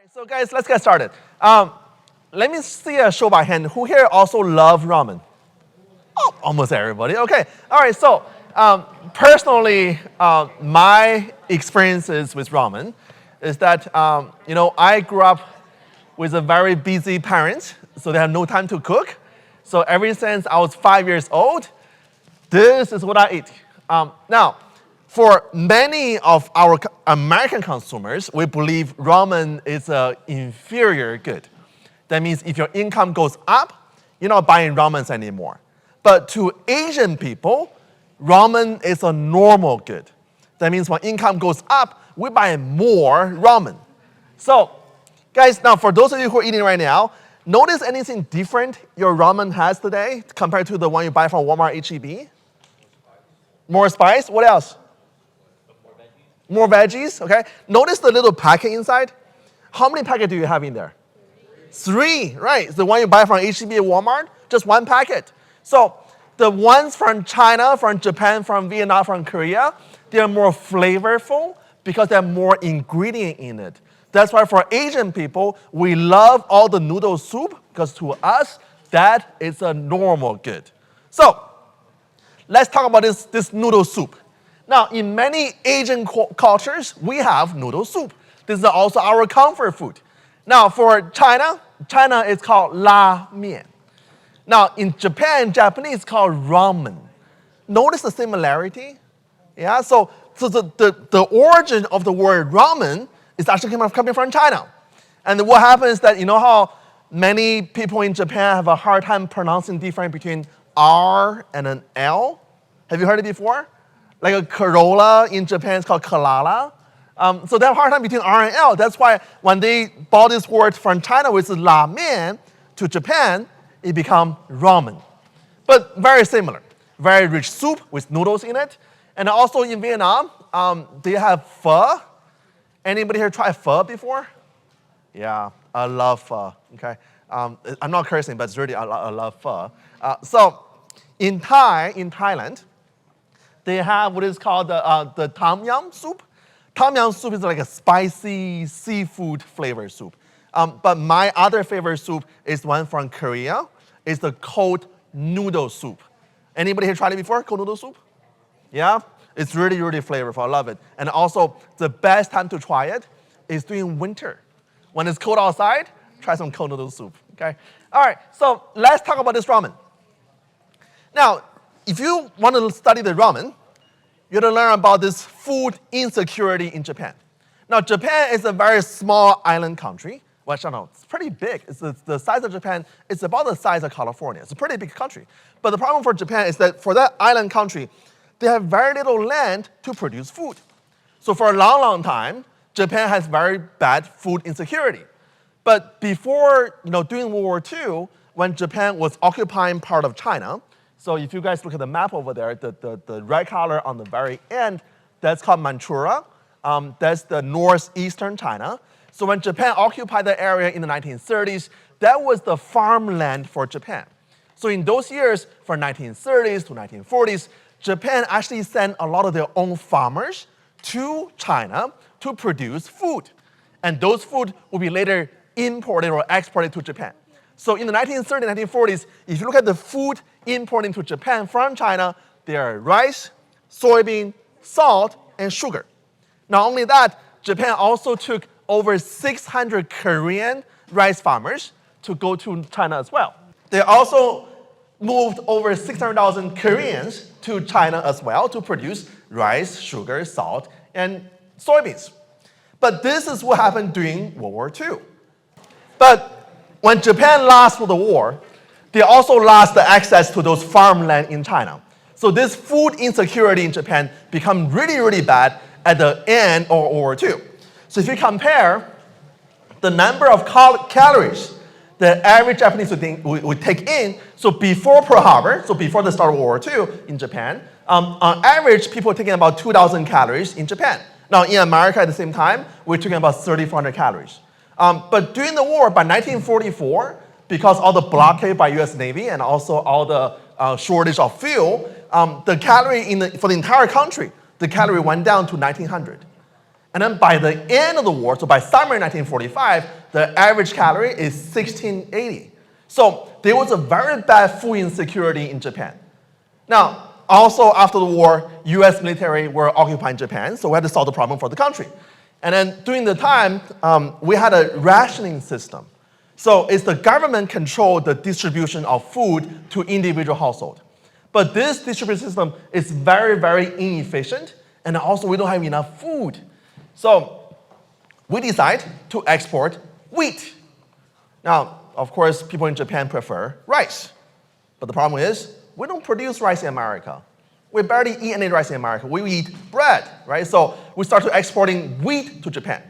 right, so guys, let's get started. Let me see a show by hand. Who here also love ramen? Oh, almost everybody. Okay. All right. So personally, my experiences with ramen is that I grew up with a very busy parent, so they have no time to cook. So ever since I was 5 years old, this is what I eat. Now, for many of our American consumers, we believe ramen is an inferior good. That means if your income goes up, you're not buying ramens anymore. But to Asian people, ramen is a normal good. That means when income goes up, we buy more ramen. So, guys, now for those of you who are eating right now, notice anything different your ramen has today compared to the one you buy from Walmart, H-E-B? More spice? What else? More veggies, okay? Notice the little packet inside. How many packets do you have in there? 3, right? It's the one you buy from H-E-B at Walmart, just 1 packet. So the ones from China, from Japan, from Vietnam, from Korea, they're more flavorful because they have more ingredient in it. That's why for Asian people, we love all the noodle soup because to us, that is a normal good. So let's talk about this noodle soup. Now, in many Asian cultures, we have noodle soup. This is also our comfort food. Now, for China is called Ramen. Now, in Japan, Japanese it's called ramen. Notice the similarity? Yeah, so the origin of the word ramen is actually coming from China. And what happens is that, you know how many people in Japan have a hard time pronouncing the difference between R and an L? Have you heard it before? Like a Corolla in Japan is called Corolla. So they have a hard time between R and L. That's why when they bought this word from China, which is ramen, to Japan, it became ramen. But very similar. Very rich soup with noodles in it. And also in Vietnam, they have pho. Anybody here tried pho before? Yeah, I love pho. Okay, I'm not cursing, but it's really I love pho. So in Thailand, they have what is called the tom yum soup. Tom yum soup is like a spicy seafood flavored soup. But my other favorite soup is one from Korea. It's the cold noodle soup. Anybody here tried it before, cold noodle soup? Yeah? It's really, really flavorful. I love it. And also, the best time to try it is during winter. When it's cold outside, try some cold noodle soup. Okay? All right, so let's talk about this ramen. Now, if you want to study the ramen, you have to learn about this food insecurity in Japan. Now, Japan is a very small island country. Well, I don't know, it's pretty big. It's the size of Japan. It's about the size of California. It's a pretty big country. But the problem for Japan is that for that island country, they have very little land to produce food. So for a long, long time, Japan has very bad food insecurity. But before, during World War II, when Japan was occupying part of China, so if you guys look at the map over there, the red color on the very end, that's called Manchuria. That's the northeastern China. So when Japan occupied the area in the 1930s, that was the farmland for Japan. So in those years, from 1930s to 1940s, Japan actually sent a lot of their own farmers to China to produce food. And those food will be later imported or exported to Japan. So in the 1930s and 1940s, if you look at the food imported to Japan from China, there are rice, soybean, salt, and sugar. Not only that, Japan also took over 600 Korean rice farmers to go to China as well. They also moved over 600,000 Koreans to China as well to produce rice, sugar, salt, and soybeans. But this is what happened during World War II. But when Japan lost the war, they also lost the access to those farmland in China. So this food insecurity in Japan became really, really bad at the end of World War II. So if you compare the number of calories the average Japanese would take in, so before Pearl Harbor, so before the start of World War II in Japan, on average, people are taking about 2,000 calories in Japan. Now, in America at the same time, we're taking about 3,400 calories. But during the war, by 1944, because all the blockade by U.S. Navy and also all the shortage of fuel, the calorie for the entire country, the calorie went down to 1,900. And then by the end of the war, so by summer 1945, the average calorie is 1680. So there was a very bad food insecurity in Japan. Now, also after the war, US military were occupying Japan, so we had to solve the problem for the country. And then during the time, we had a rationing system. So it's the government controlled the distribution of food to individual household. But this distribution system is very, very inefficient, and also we don't have enough food. So we decide to export wheat. Now, of course, people in Japan prefer rice. But the problem is, we don't produce rice in America. We barely eat any rice in America. We eat bread, right? So we start exporting wheat to Japan.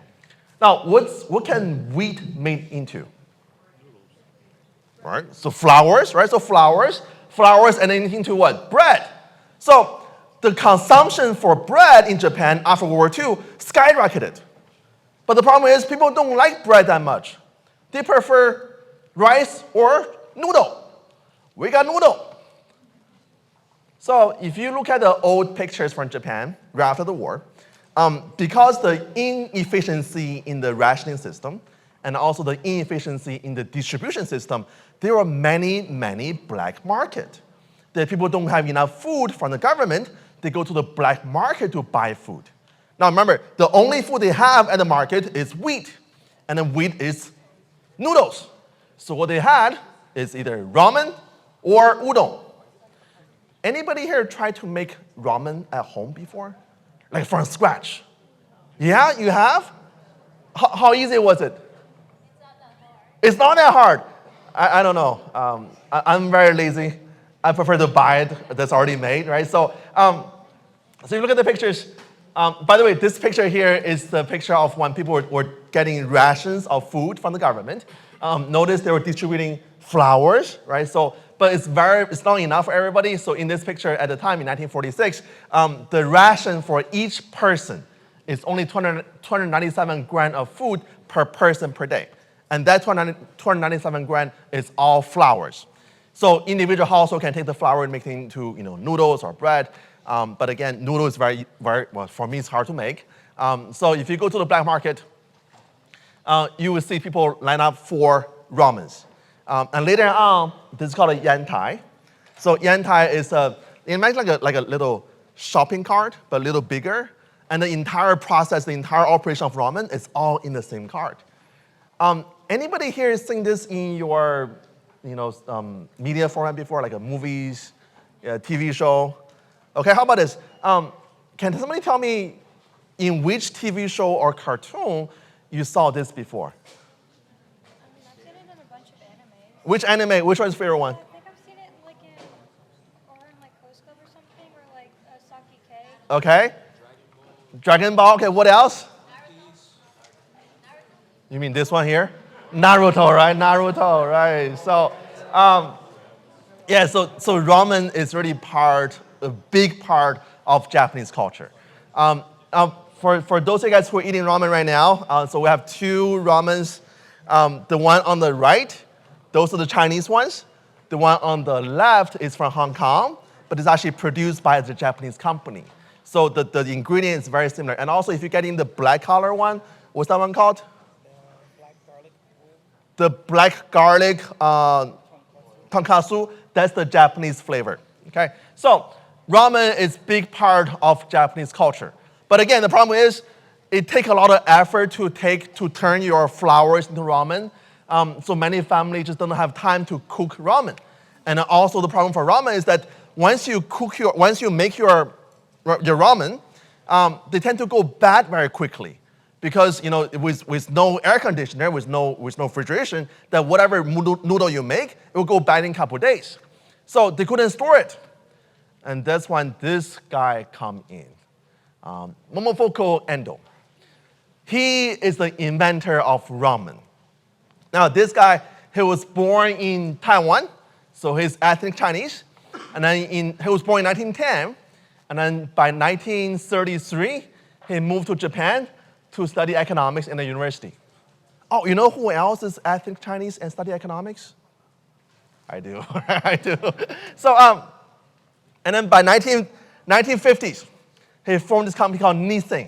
Now, what can wheat made into? Right? So flours, right? So flours and then into what? Bread. So the consumption for bread in Japan after World War II skyrocketed. But the problem is people don't like bread that much. They prefer rice or noodle. We got noodle. So if you look at the old pictures from Japan right after the war, because the inefficiency in the rationing system and also the inefficiency in the distribution system, there are many, many black markets. That people don't have enough food from the government, they go to the black market to buy food. Now remember, the only food they have at the market is wheat, and then wheat is noodles. So what they had is either ramen or udon. Anybody here tried to make ramen at home before? Like from scratch? Yeah, you have? How easy was it? It's not that hard. I don't know. I'm very lazy. I prefer to buy it that's already made, right? So you look at the pictures. By the way, this picture here is the picture of when people were getting rations of food from the government. Notice they were distributing flours, right? So, but it's not enough for everybody. So in this picture at the time in 1946, the ration for each person is only 297 grams of food per person per day. And that 297 grams is all flours. So individual household can take the flour and make it into noodles or bread. But again, noodle is very, well, for me it's hard to make. So if you go to the black market, you will see people line up for ramens. And later on, this is called a yantai. So yantai is imagine like a little shopping cart, but a little bigger. And the entire process, the entire operation of ramen is all in the same cart. Anybody here seen this in your media format before, like a movies, TV show? Okay, how about this? Can somebody tell me in which TV show or cartoon you saw this before? I've seen it in a bunch of animes. Which anime? Which one's your favorite one? I think I've seen it in like Coast Club or something, or like Saki K. Okay. Dragon Ball. Okay, what else? You mean this one here? Naruto, right? Naruto, right? So, so ramen is really a big part of Japanese culture. For those of you guys who are eating ramen right now, so we have two ramens. The one on the right, those are the Chinese ones. The one on the left is from Hong Kong, but it's actually produced by the Japanese company. So the ingredient is very similar. And also, if you're getting the black color one, what's that one called? The black garlic tonkatsu, that's the Japanese flavor. Okay, so ramen is a big part of Japanese culture. But again, the problem is it takes a lot of effort to turn your flours into ramen. So many families just don't have time to cook ramen. And also the problem for ramen is that once you make your ramen, they tend to go bad very quickly. Because with no air conditioner, with no refrigeration, that whatever noodle you make, it will go bad in a couple of days. So they couldn't store it. And that's when this guy come in. Momofoko Endo. He is the inventor of ramen. Now this guy, he was born in Taiwan, so he's ethnic Chinese. And then he was born in 1910. And then by 1933, he moved to Japan to study economics in the university. Oh, you know who else is ethnic Chinese and study economics? I do, I do. So, and then by 1950s, he formed this company called Nissin.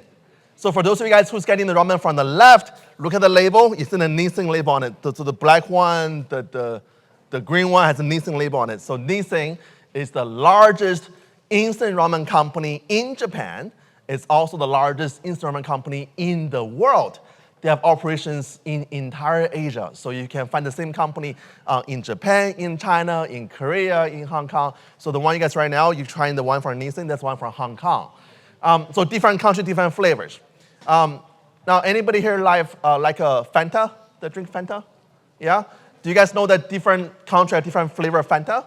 So for those of you guys who's getting the ramen from the left, look at the label. It's in a Nissin label on it. So the black one, the green one has a Nissin label on it. So Nissin is the largest instant ramen company in Japan. It's also the largest instant ramen company in the world. They have operations in entire Asia. So you can find the same company in Japan, in China, in Korea, in Hong Kong. So the one you guys right now, you're trying the one from Nissin, that's one from Hong Kong. So different country, different flavors. Now, anybody here like a Fanta, that drink Fanta? Yeah? Do you guys know that different country have different flavor of Fanta?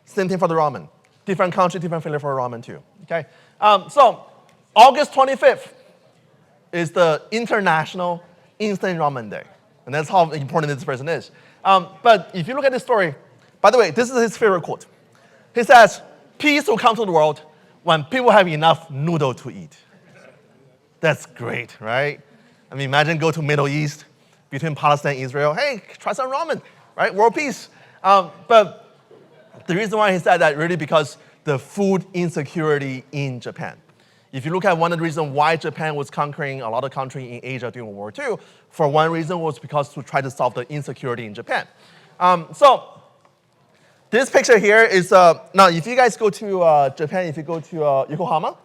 Same thing for the ramen. Different country, different flavor for ramen too, okay? So, August 25th is the International Instant Ramen Day. And that's how important this person is. But if you look at this story, by the way, this is his favorite quote. He says, peace will come to the world when people have enough noodle to eat. That's great, right? I mean, imagine go to Middle East, between Palestine and Israel. Hey, try some ramen, right? World peace. But the reason why he said that really because the food insecurity in Japan. If you look at one of the reasons why Japan was conquering a lot of countries in Asia during World War II, for one reason was because to try to solve the insecurity in Japan. So this picture here is, now if you guys go to Japan, if you go to Yokohama,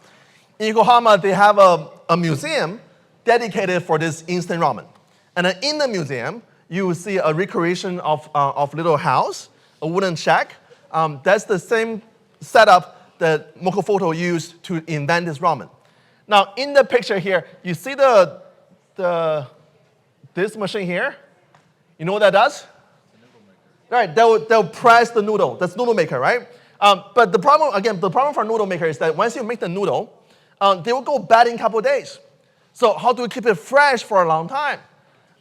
in Yokohama they have a museum dedicated for this instant ramen. And in the museum, you will see a recreation of little house, a wooden shack. That's the same setup that Mokofoto used to invent this ramen. Now, in the picture here, you see this machine here? You know what that does? Right, they'll press the noodle. That's noodle maker, right? But the problem for noodle maker is that once you make the noodle, they will go bad in a couple of days. So how do we keep it fresh for a long time?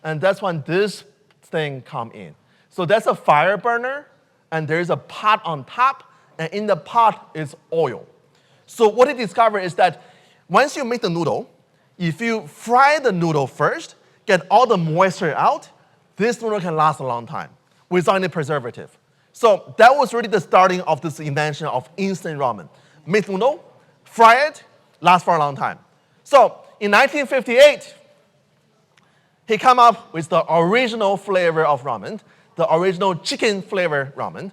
And that's when this thing come in. So that's a fire burner, and there's a pot on top, and in the pot is oil. So what he discovered is that once you make the noodle, if you fry the noodle first, get all the moisture out, this noodle can last a long time without any preservative. So that was really the starting of this invention of instant ramen. Make noodle, fry it, last for a long time. So in 1958, he came up with the original flavor of ramen, the original chicken flavor ramen.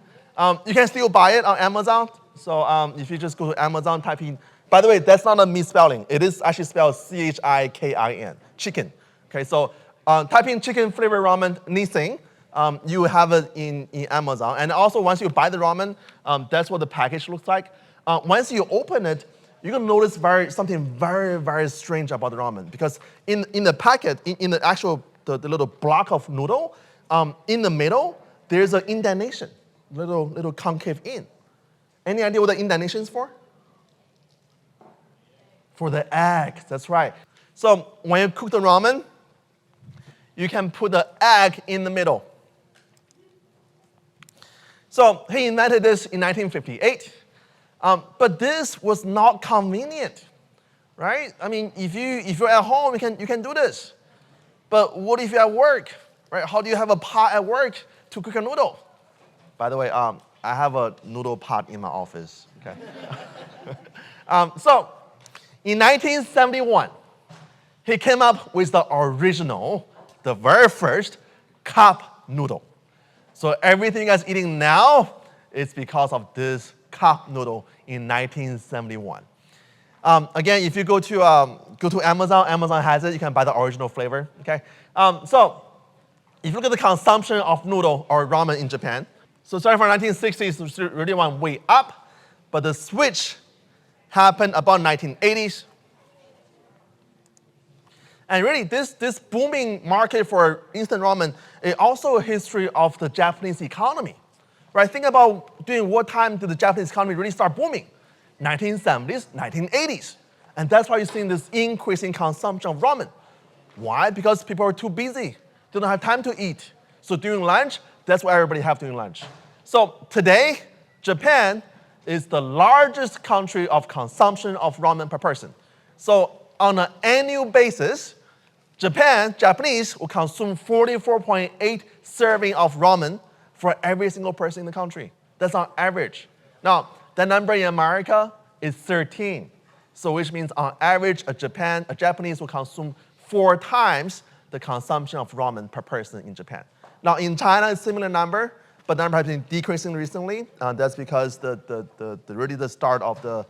You can still buy it on Amazon. So if you just go to Amazon, type in, by the way, that's not a misspelling. It is actually spelled C-H-I-K-I-N, chicken. Okay, so type in chicken flavor ramen Nissin. You have it in Amazon. And also, once you buy the ramen, that's what the package looks like. Once you open it, you're going to notice something very, very strange about the ramen. Because in the packet, in the actual the little block of noodle, in the middle, there's an indentation, little concave in. Any idea what the indentation is for? For the egg, that's right. So when you cook the ramen, you can put the egg in the middle. So he invented this in 1958. But this was not convenient, right? I mean, if you're at home, you can do this. But what if you're at work, right? How do you have a pot at work to cook a noodle? By the way, I have a noodle pot in my office. Okay. So in 1971, he came up with the original, the very first cup noodle. So everything you guys eating now is because of this cup noodle in 1971. Again, if you go to Amazon, Amazon has it. You can buy the original flavor. Okay. So if you look at the consumption of noodle or ramen in Japan, so starting from 1960s, it really went way up, but the switch happened about 1980s. And really, this booming market for instant ramen is also a history of the Japanese economy. Right? Think about during what time did the Japanese economy really start booming? 1970s, 1980s. And that's why you're seeing this increasing consumption of ramen. Why? Because people are too busy. They don't have time to eat. So during lunch, that's what everybody have during lunch. So today, Japan is the largest country of consumption of ramen per person. So on an annual basis, Japanese will consume 44.8 serving of ramen for every single person in the country. That's on average. Now, the number in America is 13. So which means on average, a Japanese will consume 4 times the consumption of ramen per person in Japan. Now in China, it's a similar number, but the number has been decreasing recently. That's because really the start of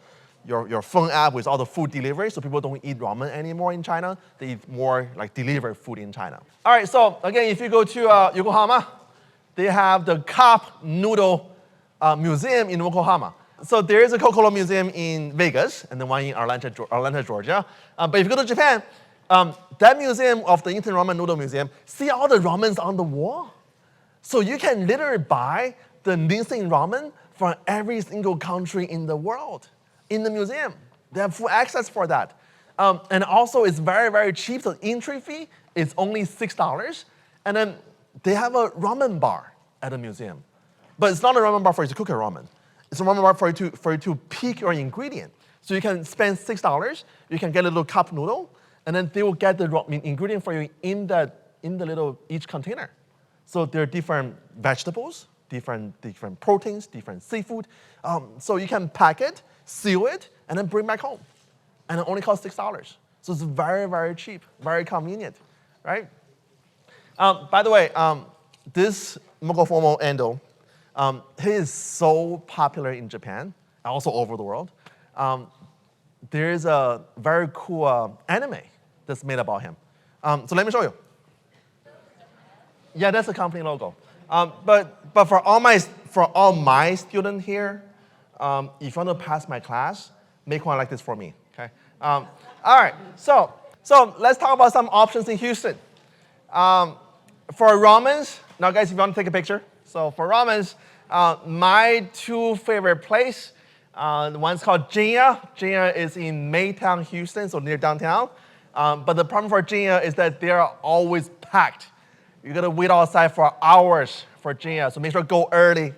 your phone app with all the food delivery, so people don't eat ramen anymore in China. They eat more like delivered food in China. All right, so again, if you go to Yokohama, they have the cup noodle museum in Yokohama. So there is a Coca-Cola museum in Vegas and the one in Atlanta, Georgia. But if you go to Japan, that museum of the Instant Ramen Noodle Museum, see all the ramens on the wall? So you can literally buy the instant ramen from every single country in the world in the museum. They have full access for that. And also it's very, very cheap. So entry fee is only $6. And then they have a ramen bar at the museum. But it's not a ramen bar for you to cook a ramen. It's a ramen bar for you to pick your ingredient. So you can spend $6, you can get a little cup noodle, and then they will get the ingredient for you in the little each container. So there are different vegetables, different proteins, different seafood. So you can pack it, seal it, and then bring back home. And it only costs $6. So it's very, very cheap, very convenient, right? By the way, this Mokofomo endo, he is so popular in Japan, also over the world. There is a very cool anime that's made about him. So let me show you. Yeah, that's the company logo. But for all my students here, if you want to pass my class, make one like this for me. Okay. All right. So let's talk about some options in Houston. For ramens, now guys, if you want to take a picture. So for ramens, my 2 favorite places. One's called Jinya. Jinya is in Maytown, Houston, so near downtown. But the problem for Jinya is that they are always packed. You gotta wait outside for hours for Jinya. So make sure go early.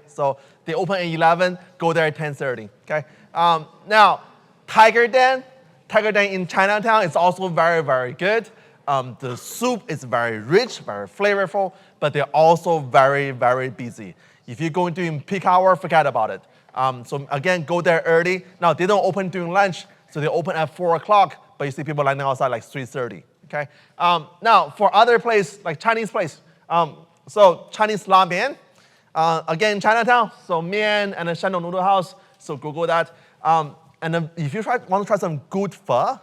So they open at 11, go there at 10:30. Okay. Now, Tiger Den in Chinatown is also very, very good. The soup is very rich, very flavorful, but they're also very, very busy. If you're going during peak hour, forget about it. So again, go there early. Now, they don't open during lunch, so they open at 4 o'clock, but you see people lining outside like 3:30. Okay. Now, for other place, like Chinese place, so Chinese ramen, again, Chinatown, so Mian and the Shandong Noodle House, so Google that. And then if you want to try some good pho,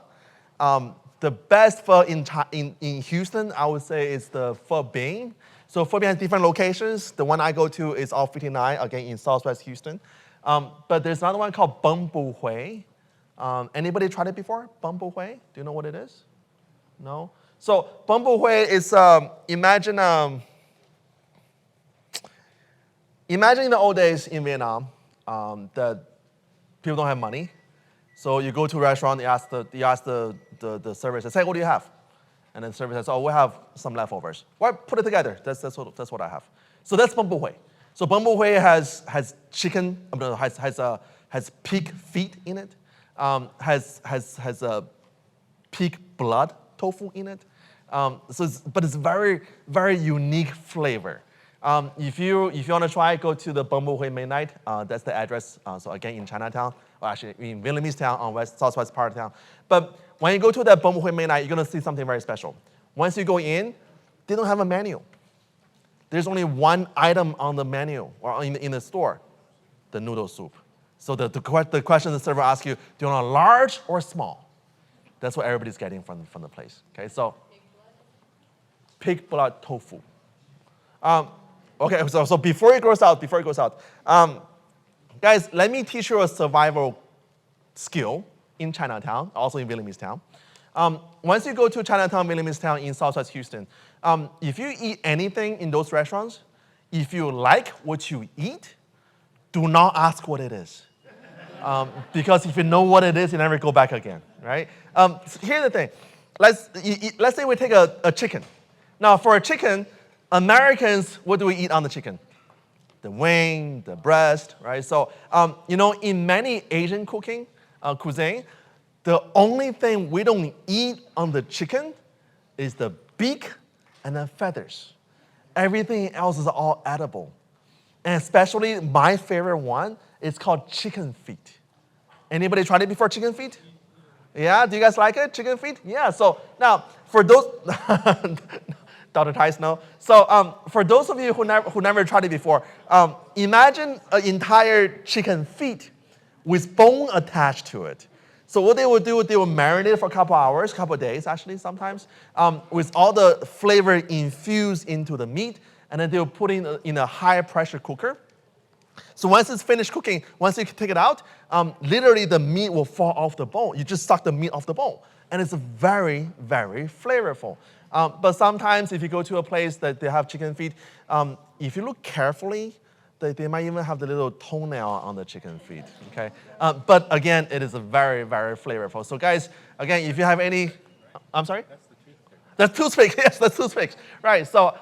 the best pho in Houston, I would say, is the Pho Bing. So Pho Bing has different locations. The one I go to is off 59, again, in Southwest Houston. But there's another one called Beng Bu Hui. Anybody tried it before? Beng Bu Hui? Do you know what it is? No? So Beng Bu Hui is, imagine in the old days in Vietnam that people don't have money. So you go to a restaurant, you ask the server, say, what do you have? And then the server says, oh, we have some leftovers. Well, put it together. That's what I have. So that's Beng Bu Hui. So Beng Bu Hui has chicken, has pig feet in it, has pig blood tofu in it. But it's very, very unique flavor. If you want to try, go to the Beng Bu Hui Midnight. That's the address. So again, in Chinatown, or actually in Vietnamese town on southwest part of town. But when you go to that Beng Bu Hui Midnight, you're going to see something very special. Once you go in, they don't have a menu. There's only one item on the menu or in the store, the noodle soup. So the question the server asks you, do you want a large or small? That's what everybody's getting from the place. Okay, so pig blood tofu. Okay, so before it goes out, guys, let me teach you a survival skill in Chinatown, also in Vietnamese town. Once you go to Chinatown, Vietnamese town in Southwest Houston, if you eat anything in those restaurants, if you like what you eat, do not ask what it is. Because if you know what it is, you never go back again, right? So here's the thing. Let's say we take a chicken. Now, for a chicken, Americans, what do we eat on the chicken? The wing, the breast, right? So, in many Asian cuisine, the only thing we don't eat on the chicken is the beak and the feathers. Everything else is all edible. And especially my favorite one is called chicken feet. Anybody tried it before, chicken feet? Yeah, do you guys like it, chicken feet? Yeah, so now, for those, Dr. Tice, no. So for those of you who never tried it before, imagine an entire chicken feet with bone attached to it. So what they would do, they would marinate it for a couple hours, couple days actually sometimes, with all the flavor infused into the meat, and then they would put it in a high pressure cooker. So once it's finished cooking, once you take it out, literally the meat will fall off the bone. You just suck the meat off the bone. And it's very, very flavorful. But sometimes if you go to a place that they have chicken feet, if you look carefully, they might even have the little toenail on the chicken feet, okay? But again, it is a very, very flavorful. So guys, again, if you have any, I'm sorry? That's toothpick, yes, that's toothpicks. Right, so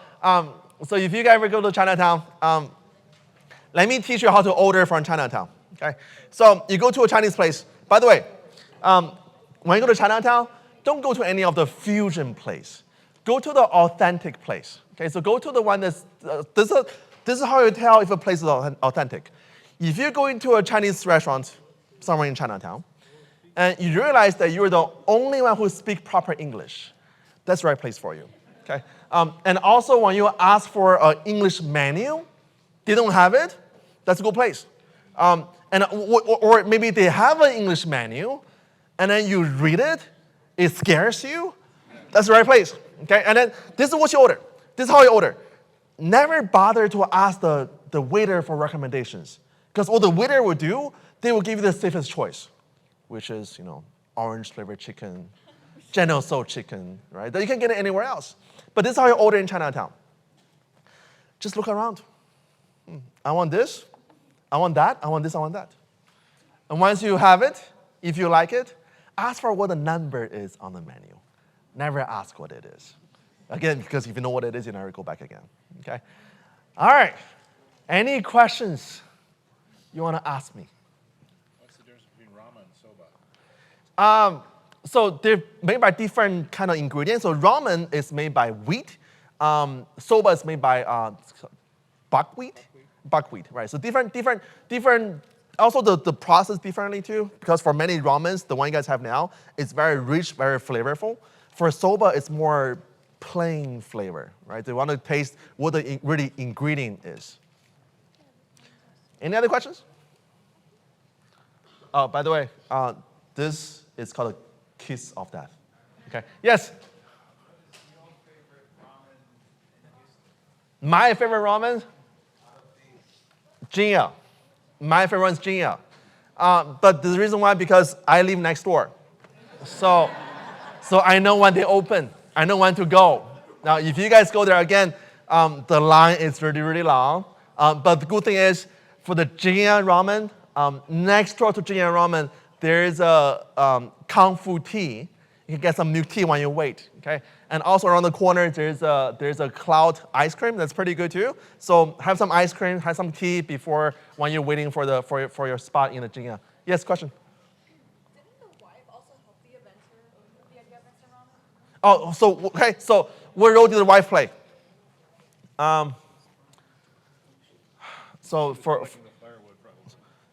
if you guys ever go to Chinatown, let me teach you how to order from Chinatown, okay? So you go to a Chinese place. By the way, when you go to Chinatown, don't go to any of the fusion place. Go to the authentic place, okay? So go to the one that's, this is how you tell if a place is authentic. If you go into a Chinese restaurant somewhere in Chinatown, and you realize that you're the only one who speaks proper English, that's the right place for you, okay? And also when you ask for an English menu, they don't have it, that's a good place. Or maybe they have an English menu, and then you read it, it scares you, that's the right place. Okay? And then this is what you order. This is how you order. Never bother to ask the waiter for recommendations. Because what the waiter will do, they will give you the safest choice, which is, orange flavored chicken, General Tso chicken, right? That you can get it anywhere else. But this is how you order in Chinatown. Just look around. I want this, I want that, I want this, I want that. And once you have it, if you like it, ask for what the number is on the menu. Never ask what it is. Again, because if you know what it is, you never go back again, okay? All right, any questions you want to ask me? What's the difference between ramen and soba? So they're made by different kind of ingredients. So ramen is made by wheat. Soba is made by buckwheat. Buckwheat, right? So different. Also, the process differently too, because for many ramens, the one you guys have now, it's very rich, very flavorful. For soba, it's more plain flavor, right? They want to taste what the really ingredient is. Any other questions? Oh, by the way, this is called a kiss of death. Okay. Yes. My favorite ramen. Jinya. My favorite one is Jinya. But the reason why, because I live next door. So I know when they open. I know when to go. Now, if you guys go there again, the line is really, really long. But the good thing is, for the Jinya ramen, next door to Jinya ramen, there is a Kung Fu tea. You can get some milk tea when you wait, okay? And also around the corner, there's a cloud ice cream that's pretty good too. So have some ice cream, have some tea before when you're waiting for your spot in the Jinya. Yes, question? Didn't the wife also help the idea of ramen? Oh, so what role did the wife play? So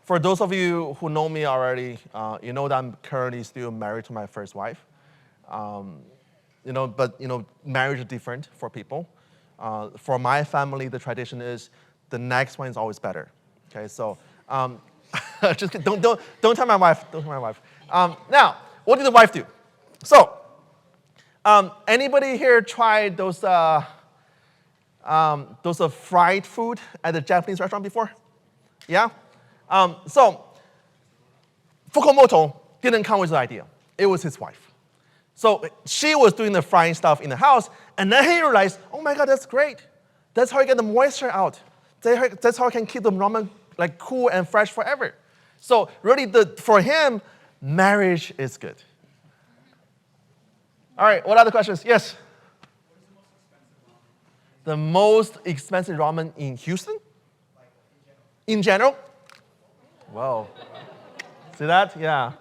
for those of you who know me already, you know that I'm currently still married to my first wife. But marriage is different for people. For my family, the tradition is the next one is always better. Okay, so just don't tell my wife. Don't tell my wife. Now, what did the wife do? So, anybody here tried those fried food at the Japanese restaurant before? Yeah. So Fukumoto didn't come with the idea. It was his wife. So she was doing the frying stuff in the house, and then he realized, oh my God, that's great. That's how you get the moisture out. That's how I can keep the ramen like cool and fresh forever. So really, for him, marriage is good. All right, what other questions? Yes? The most expensive ramen in Houston? In general? Wow. See that? Yeah.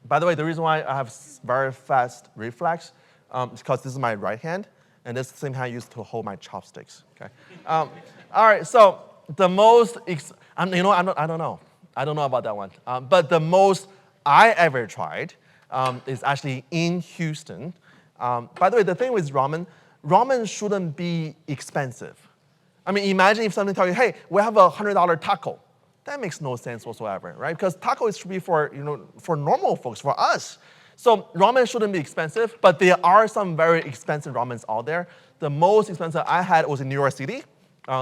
By the way, the reason why I have very fast reflex is because this is my right hand, and this is the same hand I use to hold my chopsticks. Okay. All right. So the most, I don't know. I don't know about that one. But the most I ever tried is actually in Houston. By the way, the thing with ramen shouldn't be expensive. I mean, imagine if somebody tells you, hey, we have a $100 taco. That makes no sense whatsoever, right? Because taco should be for, for normal folks, for us. So ramen shouldn't be expensive, but there are some very expensive ramens out there. The most expensive I had was in New York City.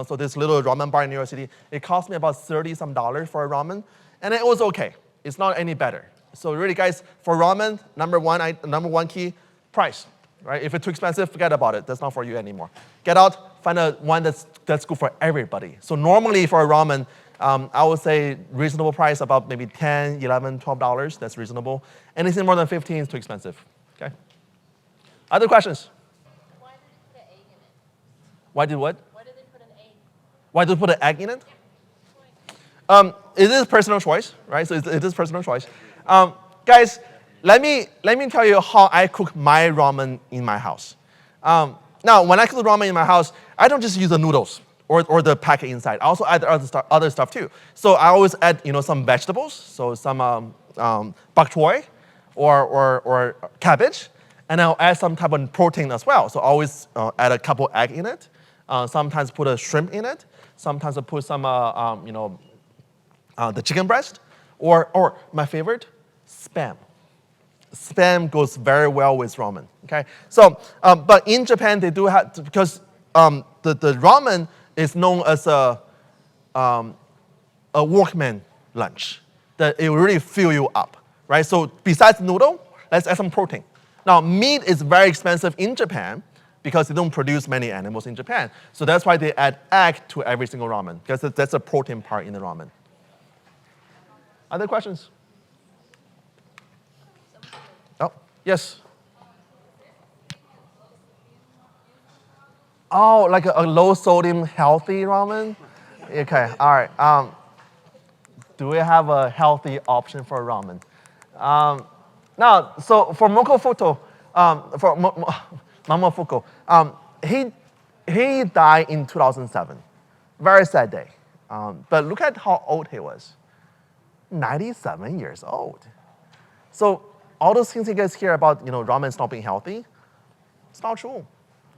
So this little ramen bar in New York City, it cost me about $30-some for a ramen, and it was okay. It's not any better. So really, guys, for ramen, number one key, price. Right? If it's too expensive, forget about it. That's not for you anymore. Get out, find one that's good for everybody. So normally for a ramen, I would say reasonable price, about maybe $10, $11, $12. That's reasonable. Anything more than 15 is too expensive. Okay. Other questions? Why did you put an egg in it? Why did what? Why did they put an egg? Why do you put an egg in it? It is personal choice, right? So it is personal choice. Guys, let me tell you how I cook my ramen in my house. Now, when I cook ramen in my house, I don't just use the noodles or the packet inside. I also add other stuff too. So I always add some vegetables, so some bok choy or cabbage, and I'll add some type of protein as well. So I always add a couple egg in it. Sometimes put a shrimp in it. Sometimes I put some the chicken breast, or my favorite, Spam. Spam goes very well with ramen. Okay, so but in Japan they do have because the ramen is known as a workman lunch that it will really fill you up, right? So besides noodle, let's add some protein. Now meat is very expensive in Japan because they don't produce many animals in Japan. So that's why they add egg to every single ramen because that's a protein part in the ramen. Other questions? Oh, yes. Oh, like a low sodium healthy ramen? Okay, all right. Do we have a healthy option for ramen? Now, so for Momofuku, he died in 2007. Very sad day. But look at how old he was. 97 years old. So all those things you guys hear about, ramen's not being healthy, it's not true,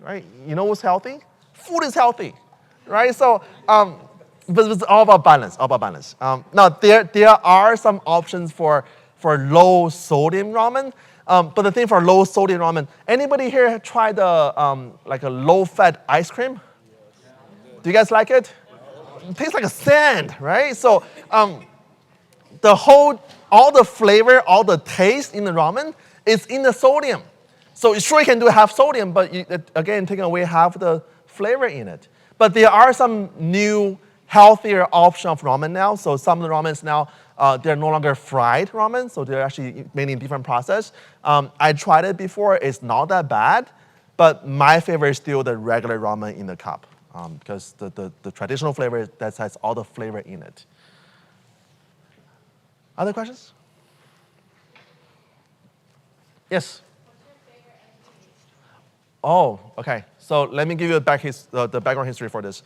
right? You know what's healthy? Food is healthy, right? So, but it's all about balance, now, there are some options for low sodium ramen, but the thing for low sodium ramen, anybody here try the like a low fat ice cream? Do you guys like it? It tastes like a sand, right? So, all the flavor, all the taste in the ramen is in the sodium. So sure you can do half sodium, but again, taking away half the flavor in it. But there are some new, healthier options of ramen now. So some of the ramens now, they're no longer fried ramen, so they're actually made in different process. I tried it before, it's not that bad, but my favorite is still the regular ramen in the cup because the traditional flavor that has all the flavor in it. Other questions? Yes? Oh, okay. So let me give you the background history for this.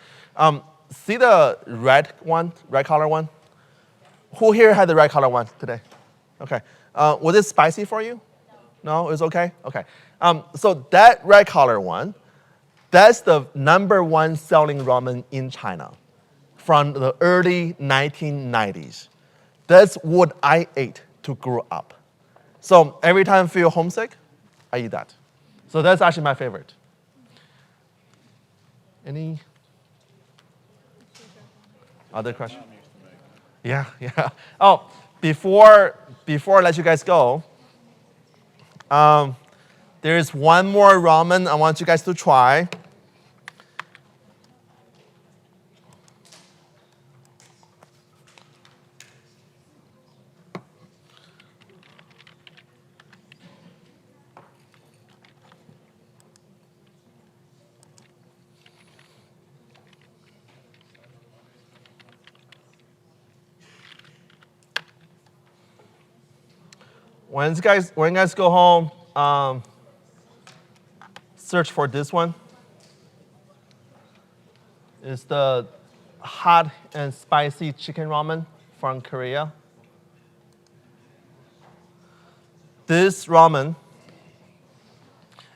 See the red color one? Who here had the red color one today? Okay. Was it spicy for you? No, it was okay? Okay. So that red color one, that's the #1 selling ramen in China from the early 1990s. That's what I ate to grow up. So every time I feel homesick, I eat that. So that's actually my favorite. Any other question? Yeah. Oh, before I let you guys go, there's one more ramen I want you guys to try. When you guys go home, search for this one. It's the hot and spicy chicken ramen from Korea. This ramen,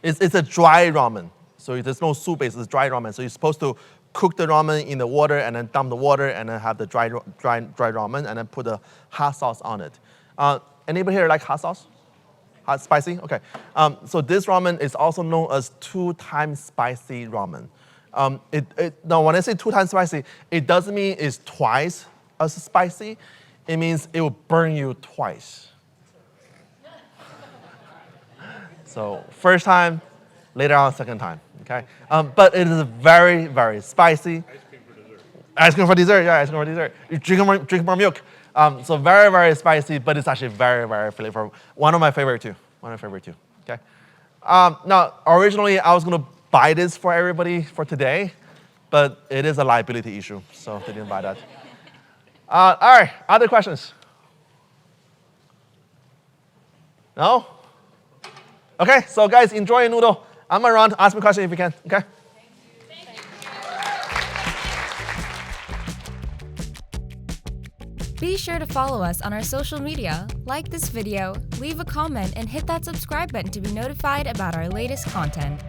it's a dry ramen. So there's no soup base, it's dry ramen. So you're supposed to cook the ramen in the water and then dump the water and then have the dry ramen and then put the hot sauce on it. Anybody here like hot sauce? Hot, spicy? Okay. So this ramen is also known as 2 times spicy ramen. Now, when I say 2 times spicy, it doesn't mean it's twice as spicy. It means it will burn you twice. So first time, later on, second time. Okay. But it is very, very spicy. Ice cream for dessert. Yeah, ice cream for dessert. You drink more milk. So very, very spicy, but it's actually very, very flavorful. One of my favorite too. Okay. Now, originally I was gonna buy this for everybody for today, but it is a liability issue, so they didn't buy that. All right. Other questions? No? Okay. So guys, enjoy your noodle. I'm around. Ask me a question if you can. Okay. Be sure to follow us on our social media, like this video, leave a comment, and hit that subscribe button to be notified about our latest content.